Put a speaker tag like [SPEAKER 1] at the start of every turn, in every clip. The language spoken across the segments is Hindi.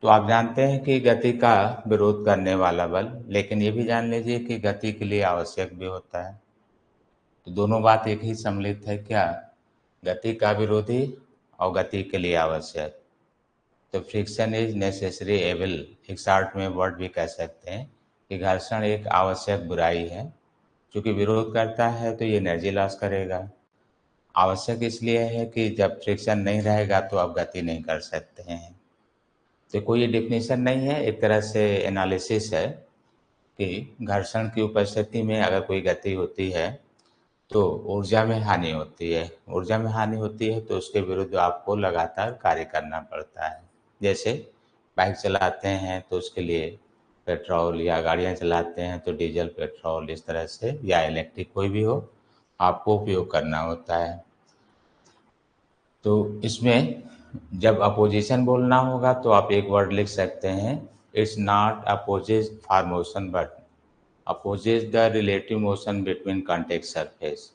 [SPEAKER 1] तो आप जानते हैं कि गति का विरोध करने वाला बल, लेकिन ये भी जान लीजिए कि गति के लिए आवश्यक भी होता है। तो दोनों बात एक ही सम्मिलित है क्या? गति का विरोधी और गति के लिए आवश्यक। तो फ्रिक्शन इज नेसेसरी एविल, एक शॉर्ट में वर्ड भी कह सकते हैं कि घर्षण एक आवश्यक बुराई है। चूंकि विरोध करता है तो ये एनर्जी लॉस करेगा। आवश्यक इसलिए है कि जब फ्रिक्शन नहीं रहेगा तो आप गति नहीं कर सकते हैं। तो कोई डेफिनेशन नहीं है, एक तरह से एनालिसिस है कि घर्षण की उपस्थिति में अगर कोई गति होती है तो ऊर्जा में हानि होती है। ऊर्जा में हानि होती है तो उसके विरुद्ध आपको लगातार कार्य करना पड़ता है। जैसे बाइक चलाते हैं तो उसके लिए पेट्रोल, या गाड़ियाँ चलाते हैं तो डीजल पेट्रोल, इस तरह से, या इलेक्ट्रिक कोई भी हो, आपको उपयोग करना होता है। तो इसमें जब अपोजिशन बोलना होगा तो आप एक वर्ड लिख सकते हैं, it's not opposite for motion but opposite the relative motion between contact surface.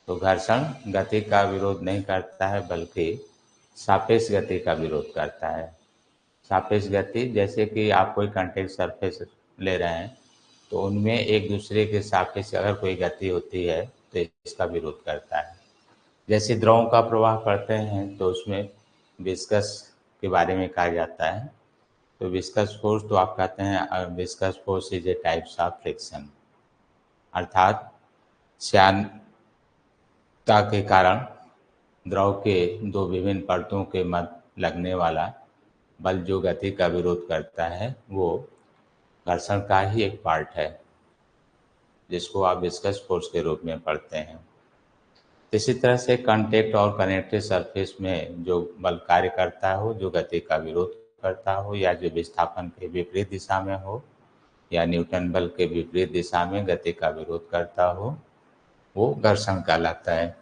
[SPEAKER 1] तो घर्षण गति का विरोध नहीं करता है बल्कि सापेक्ष गति का विरोध करता है। सापेक्ष गति, जैसे कि आप कोई कॉन्टेक्ट सरफेस ले रहे हैं तो उनमें एक दूसरे के सापेक्ष अगर कोई गति होती है तो इसका विरोध करता है। जैसे द्रवों का प्रवाह पढ़ते हैं तो उसमें विस्कस के बारे में कहा जाता है। तो विस्कस फोर्स, तो आप कहते हैं viscous force is a types of friction, अर्थात श्यानता के कारण द्रव के दो विभिन्न परतों के मध्य लगने वाला बल जो गति का विरोध करता है वो घर्षण का ही एक पार्ट है, जिसको आप विस्कस फोर्स के रूप में पढ़ते हैं। इसी तरह से कांटेक्ट और कनेक्टेड सरफेस में जो बल कार्य करता हो, जो गति का विरोध करता हो, या जो विस्थापन के विपरीत दिशा में हो, या न्यूटन बल के विपरीत दिशा में गति का विरोध करता हो, वो घर्षण कहलाता है।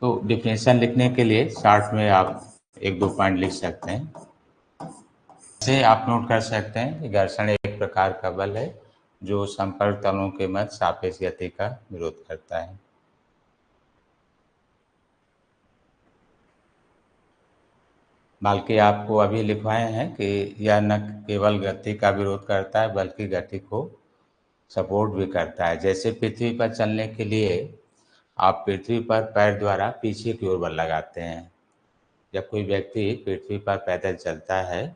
[SPEAKER 1] तो डिफिनेशन लिखने के लिए शॉर्ट में आप एक दो पॉइंट लिख सकते हैं। से आप नोट कर सकते हैं कि घर्षण एक प्रकार का बल है जो संपर्क तलों के मध्य सापेक्ष गति का विरोध करता है। बल्कि आपको अभी लिखवाए हैं कि यह न केवल गति का विरोध करता है बल्कि गति को सपोर्ट भी करता है। जैसे पृथ्वी पर चलने के लिए आप पृथ्वी पर पैर द्वारा पीछे की ओर बल लगाते हैं। जब कोई व्यक्ति पृथ्वी पर पैदल चलता है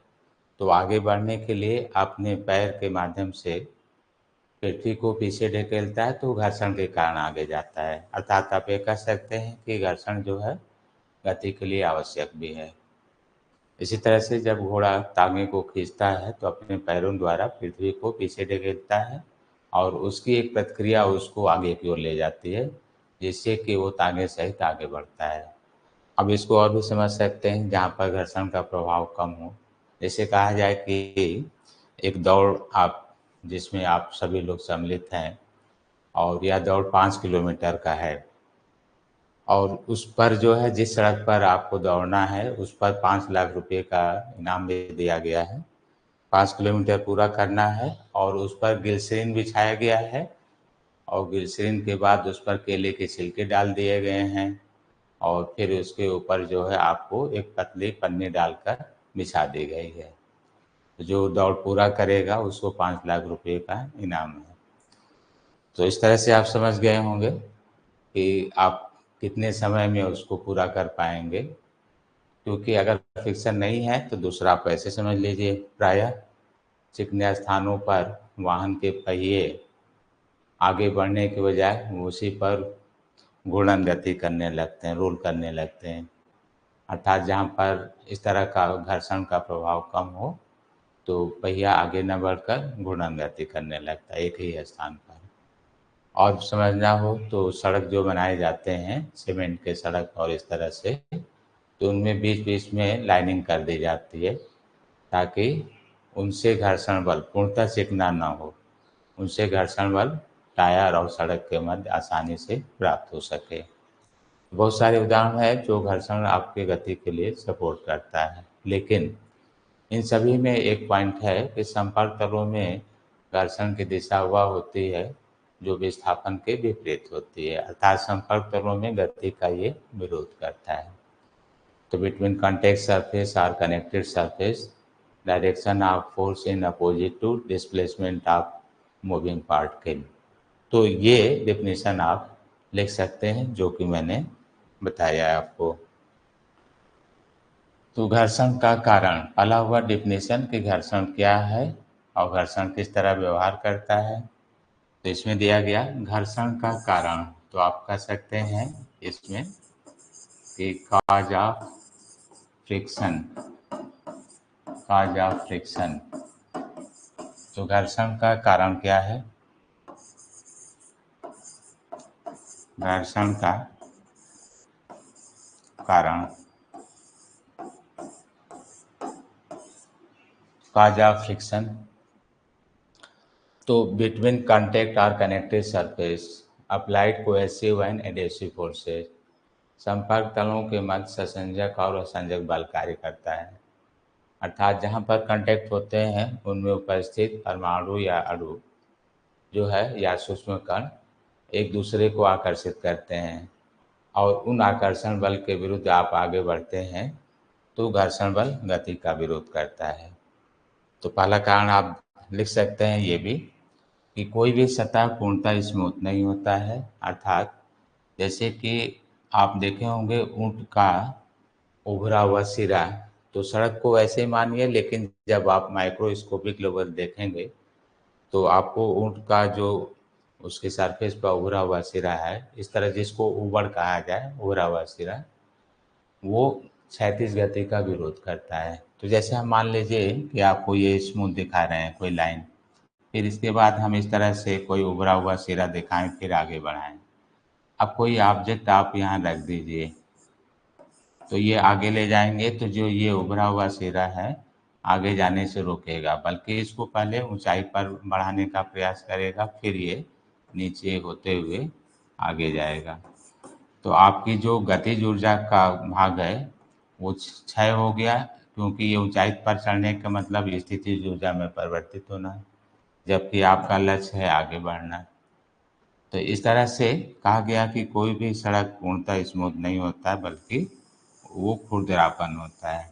[SPEAKER 1] तो आगे बढ़ने के लिए अपने पैर के माध्यम से पृथ्वी को पीछे ढकेलता है, तो घर्षण के कारण आगे जाता है। अर्थात आप ये कह सकते हैं कि घर्षण जो है गति के लिए आवश्यक भी है। इसी तरह से जब घोड़ा तांगे को खींचता है तो अपने पैरों द्वारा पृथ्वी को पीछे ढकेलता है और उसकी एक प्रतिक्रिया उसको आगे की ओर ले जाती है, जिससे कि वो तांगे सहित आगे बढ़ता है। अब इसको और भी समझ सकते हैं जहाँ पर घर्षण का प्रभाव कम हो। जैसे कहा जाए कि एक दौड़ आप जिसमें आप सभी लोग सम्मिलित हैं और यह दौड़ 5 किलोमीटर का है, और उस पर जो है जिस सड़क पर आपको दौड़ना है उस पर 5 लाख रुपए का इनाम भी दिया गया है। 5 किलोमीटर पूरा करना है और उस पर ग्लिसरीन बिछाया गया है, और ग्लिसरीन के बाद उस पर केले के छिलके डाल दिए गए हैं, और फिर उसके ऊपर जो है आपको एक पतली पन्नी डालकर बिछा दी गई है। जो दौड़ पूरा करेगा उसको 5 लाख रुपए का इनाम है। तो इस तरह से आप समझ गए होंगे कि आप कितने समय में उसको पूरा कर पाएंगे। क्योंकि अगर फिक्सन नहीं है तो दूसरा आप ऐसे समझ लीजिए, प्रायः चिकने स्थानों पर वाहन के पहिए आगे बढ़ने के बजाय उसी पर घूर्णन गति करने लगते हैं, रोल करने लगते हैं। अर्थात जहाँ पर इस तरह का घर्षण का प्रभाव कम हो तो पहिया आगे न बढ़कर घूर्णन गति करने लगता है एक ही स्थान पर। और समझना हो तो सड़क जो बनाए जाते हैं सीमेंट के सड़क और इस तरह से, तो उनमें बीच बीच में लाइनिंग कर दी जाती है ताकि उनसे घर्षण बल पूर्णतः चिकना ना हो, उनसे घर्षण बल टायर और सड़क के मध्य आसानी से प्राप्त हो सके। बहुत सारे उदाहरण हैं जो घर्षण आपके गति के लिए सपोर्ट करता है, लेकिन इन सभी में एक पॉइंट है कि संपर्क तलों में घर्षण की दिशा वह होती है जो विस्थापन के विपरीत होती है। अर्थात संपर्क तलों में गति का ये विरोध करता है। तो between contact surface or connected surface, direction of force in opposite to displacement of moving particle. तो ये डेफिनेशन आप लिख सकते हैं जो कि मैंने बताया है आपको। तो घर्षण का कारण, पहला हुआ डेफिनेशन कि घर्षण क्या है और घर्षण किस तरह व्यवहार करता है। तो इसमें दिया गया घर्षण का कारण, तो आप कह सकते हैं इसमें कि cause of friction, cause of friction. तो घर्षण का कारण क्या है? घर्षण का कारण, काज ऑफ फ्रिक्शन। तो between contact are connected surface applied cohesive and adhesive forces, संपर्क तलों के मध्य ससंजक और असंजक बल कार्य करता है। अर्थात जहाँ पर कॉन्टैक्ट होते हैं उनमें उपस्थित परमाणु या अणु जो है या सूक्ष्म कण एक दूसरे को आकर्षित करते हैं और उन आकर्षण बल के विरुद्ध आप आगे बढ़ते हैं तो घर्षण बल गति का विरोध करता है। तो पहला कारण आप लिख सकते हैं ये भी कि कोई भी सतह पूर्णतः स्मूथ नहीं होता है। अर्थात जैसे कि आप देखे होंगे ऊँट का उभरा हुआ सिरा, तो सड़क को वैसे ही मानिए, लेकिन जब आप माइक्रोस्कोपिक लेवल देखेंगे तो आपको ऊँट का जो उसके सरफेस पर उभरा हुआ सिरा है, इस तरह जिसको ऊबड़ कहा जाए, उभरा हुआ सिरा, वो क्षैतिज गति का विरोध करता है। तो जैसे हम मान लीजिए कि आपको ये स्मूथ दिखा रहे हैं कोई लाइन, फिर इसके बाद हम इस तरह से कोई उभरा हुआ सिरा दिखाएं, फिर आगे बढ़ाएं। अब कोई ऑब्जेक्ट आप यहाँ रख दीजिए, तो ये आगे ले जाएंगे तो जो ये उभरा हुआ सिरा है आगे जाने से रोकेगा, बल्कि इसको पहले ऊंचाई पर बढ़ाने का प्रयास करेगा, फिर ये नीचे होते हुए आगे जाएगा। तो आपकी जो गतिज ऊर्जा का भाग है वो क्षय हो गया, क्योंकि ये ऊंचाई पर चढ़ने का मतलब स्थितिज ऊर्जा में परिवर्तित होना है, जबकि आपका लक्ष्य है आगे बढ़ना। तो इस तरह से कहा गया कि कोई भी सड़क पूर्णतः स्मूथ नहीं होता है, बल्कि वो खुरदरापन होता है।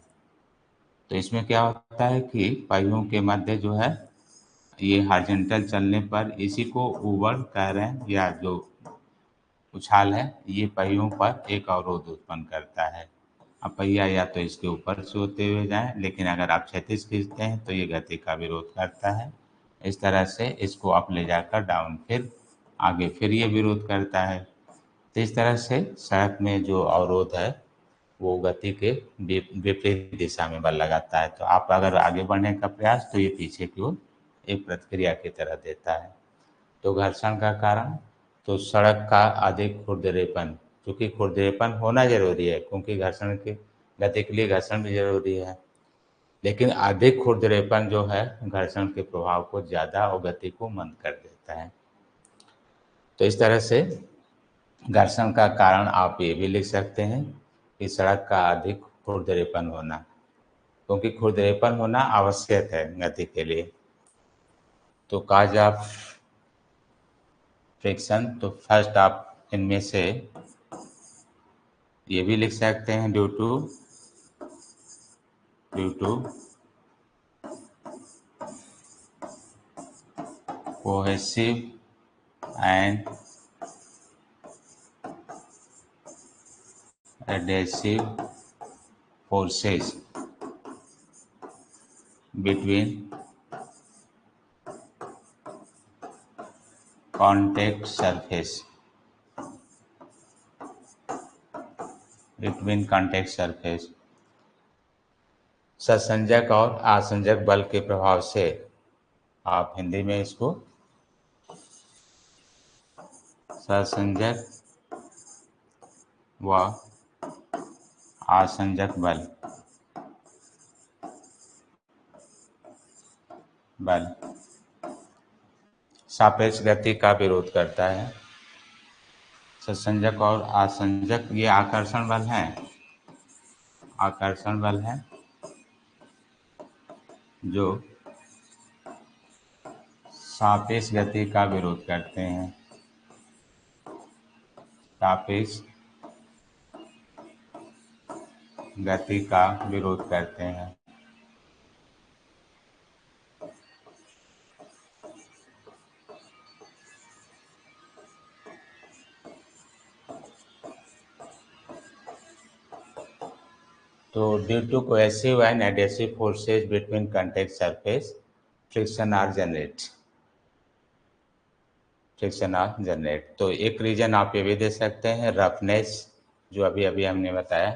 [SPEAKER 1] तो इसमें क्या होता है कि पहियों के मध्य जो है ये हॉरिजॉन्टल चलने पर, इसी को ऊबड़ कह रहे हैं या जो उछाल है, ये पहियों पर एक अवरोध उत्पन्न करता है। अब पहिया या तो इसके ऊपर से होते हुए जाए, लेकिन अगर आप क्षैतिज खींचते हैं तो ये गति का विरोध करता है। इस तरह से इसको अप ले जाकर डाउन, फिर आगे फिर ये विरोध करता है। तो इस तरह से सड़क में जो अवरोध है वो गति के विपरीत दिशा में बल लगाता है। तो आप अगर आगे बढ़ने का प्रयास, तो ये पीछे की ओर एक प्रतिक्रिया की तरह देता है। तो घर्षण का कारण, तो सड़क का अधिक खुरदरेपन, क्योंकि खुरदरेपन होना जरूरी है, क्योंकि घर्षण की गति के लिए घर्षण भी जरूरी है, लेकिन अधिक खुरदरेपन जो है घर्षण के प्रभाव को ज़्यादा और गति को मंद कर देता है। तो इस तरह से घर्षण का कारण आप ये भी लिख सकते हैं कि सड़क का अधिक खुरदरेपन होना, क्योंकि खुरदरेपन होना आवश्यक है गति के लिए। तो काज ऑफ फ्रिक्शन, तो फर्स्ट आप इनमें से ये भी लिख सकते हैं due to cohesive and adhesive forces between contact surface, between contact surface, ससंजक और आसंजक बल के प्रभाव से, आप हिंदी में इसको ससंजक व आसंजक बल सापेक्ष गति का विरोध करता है। ससंजक और आसंजक ये आकर्षण बल हैं, आकर्षण बल हैं जो सापेक्ष गति का विरोध करते हैं। सापेक्ष गति का विरोध करते हैं। तो due to cohesive and adhesive forces between contact surface friction are generate. तो एक रीजन आप ये भी दे सकते हैं रफनेस, जो अभी अभी हमने बताया,